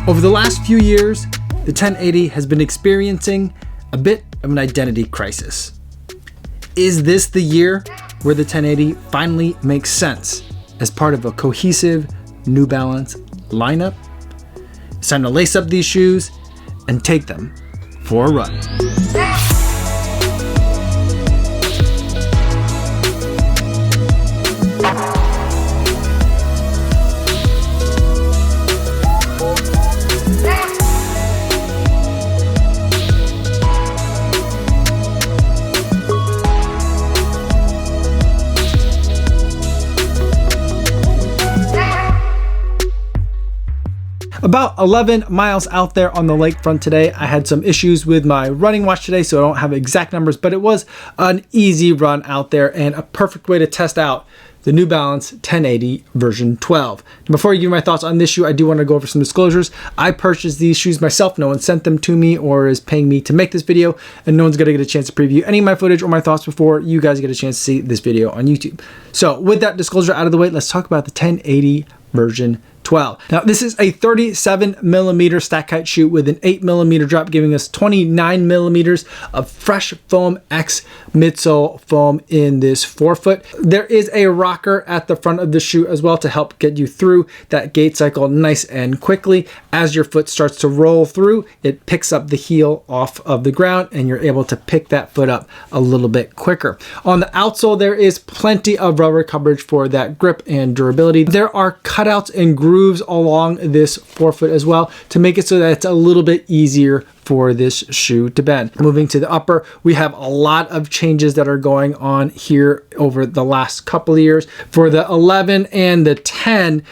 Over the last few years, the 1080 has been experiencing a bit of an identity crisis. Is this the year where the 1080 finally makes sense as part of a cohesive New Balance lineup? It's time to lace up these shoes and take them for a run. About 11 miles out there on the lakefront today. I had some issues with my running watch today, so I don't have exact numbers, but it was an easy run out there and a perfect way to test out the New Balance 1080 version 12. Before I give you my thoughts on this shoe, I do want to go over some disclosures. I purchased these shoes myself. No one sent them to me or is paying me to make this video, and no one's going to get a chance to preview any of my footage or my thoughts before you guys get a chance to see this video on YouTube. So with that disclosure out of the way, let's talk about the 1080 version 12. Now this is a 37mm stack height shoe with an 8mm drop, giving us 29mm of fresh foam X midsole foam in this forefoot. There is a rocker at the front of the shoe as well to help get you through that gait cycle nice and quickly. As your foot starts to roll through, it picks up the heel off of the ground and you're able to pick that foot up a little bit quicker. On the outsole, there is plenty of rubber coverage for that grip and durability. There are cutouts and grooves along this forefoot as well to make it so that it's a little bit easier for this shoe to bend. Moving to the upper, we have a lot of changes that are going on here over the last couple of years. For the 11 and the 10,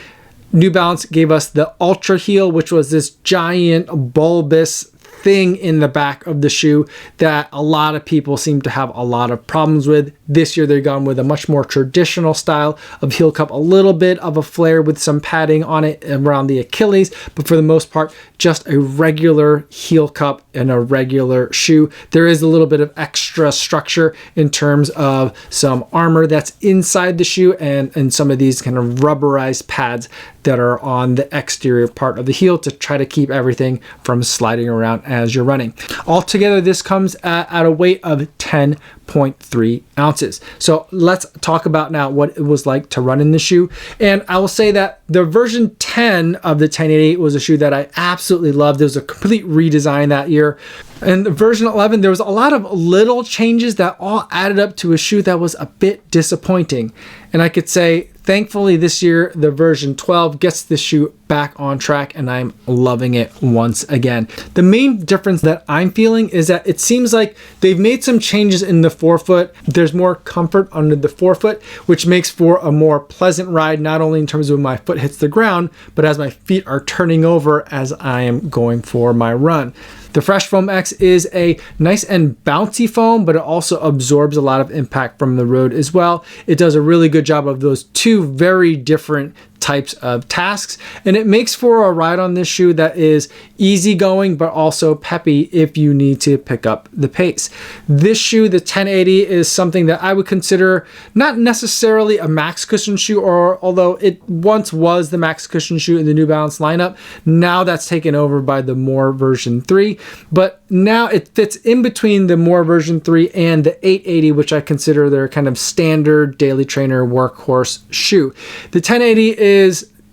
New Balance gave us the Ultra Heel, which was this giant bulbous thing in the back of the shoe that a lot of people seem to have a lot of problems with. This year they've gone with a much more traditional style of heel cup, a little bit of a flare with some padding on it around the Achilles, but for the most part just a regular heel cup and a regular shoe. There is a little bit of extra structure in terms of some armor that's inside the shoe and some of these kind of rubberized pads that are on the exterior part of the heel to try to keep everything from sliding around as you're running. Altogether, this comes at a weight of 10.3 ounces. So let's talk about now what it was like to run in the shoe. And I will say that the version 10 of the 1080 was a shoe that I absolutely loved. It was a complete redesign that year. And the version 11, there was a lot of little changes that all added up to a shoe that was a bit disappointing. And I could say, thankfully this year, the version 12 gets the shoe back on track and I'm loving it once again. The main difference that I'm feeling is that it seems like they've made some changes in the forefoot. There's more comfort under the forefoot, which makes for a more pleasant ride, not only in terms of when my foot hits the ground, but as my feet are turning over as I am going for my run. The Fresh Foam X is a nice and bouncy foam, but it also absorbs a lot of impact from the road as well. It does a really good job of those two very different types of tasks, and it makes for a ride on this shoe that is easygoing but also peppy if you need to pick up the pace. This shoe, the 1080, is something that I would consider not necessarily a max cushion shoe, or although it once was the max cushion shoe in the New Balance lineup, now that's taken over by the More version 3, but now it fits in between the More version 3 and the 880, which I consider their kind of standard daily trainer workhorse shoe. The 1080 is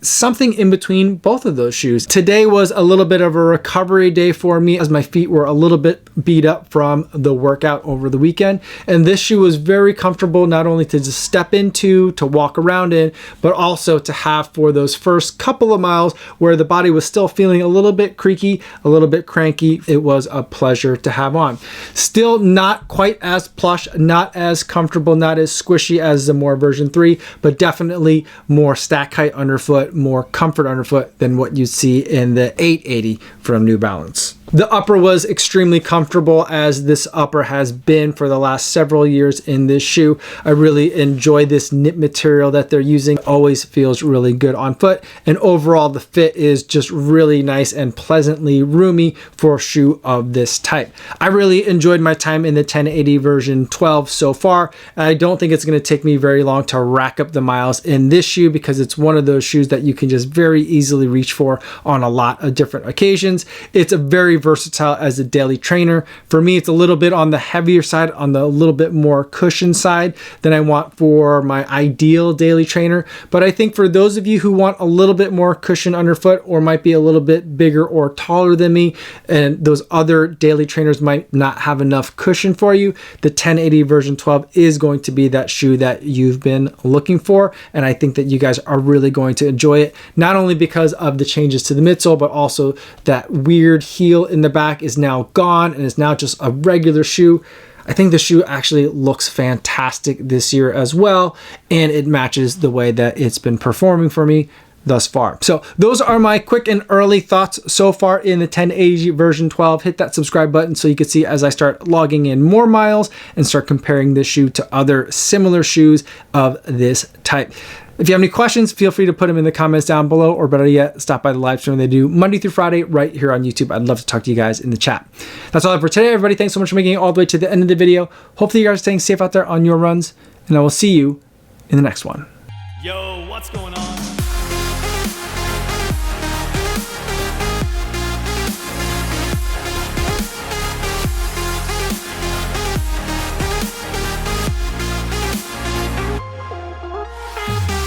something in between both of those shoes. Today was a little bit of a recovery day for me as my feet were a little bit beat up from the workout over the weekend. And this shoe was very comfortable, not only to just step into, to walk around in, but also to have for those first couple of miles where the body was still feeling a little bit creaky, a little bit cranky. It was a pleasure to have on. Still not quite as plush, not as comfortable, not as squishy as the More version 3, but definitely more stack height underfoot, more comfort underfoot than what you see in the 880 from New Balance. The upper was extremely comfortable, as this upper has been for the last several years in this shoe. I really enjoy this knit material that they're using. Always feels really good on foot, and overall the fit is just really nice and pleasantly roomy for a shoe of this type. I really enjoyed my time in the 1080 version 12 so far. I don't think it's going to take me very long to rack up the miles in this shoe, because it's one of those shoes that you can just very easily reach for on a lot of different occasions. It's a very versatile as a daily trainer. For me, it's a little bit on the heavier side, on the little bit more cushion side than I want for my ideal daily trainer. But I think for those of you who want a little bit more cushion underfoot, or might be a little bit bigger or taller than me, and those other daily trainers might not have enough cushion for you, the 1080 version 12 is going to be that shoe that you've been looking for. And I think that you guys are really going to enjoy it, not only because of the changes to the midsole, but also that weird heel in the back is now gone and is now just a regular shoe. I think the shoe actually looks fantastic this year as well, and it matches the way that it's been performing for me thus far. So those are my quick and early thoughts so far in the 1080 version 12. Hit that subscribe button so you can see as I start logging in more miles and start comparing this shoe to other similar shoes of this type. If you have any questions, feel free to put them in the comments down below, or better yet, stop by the live stream they do Monday through Friday right here on YouTube. I'd love to talk to you guys in the chat. That's all I have for today, everybody. Thanks so much for making it all the way to the end of the video. Hopefully you guys are staying safe out there on your runs, and I will see you in the next one. Yo, what's going on?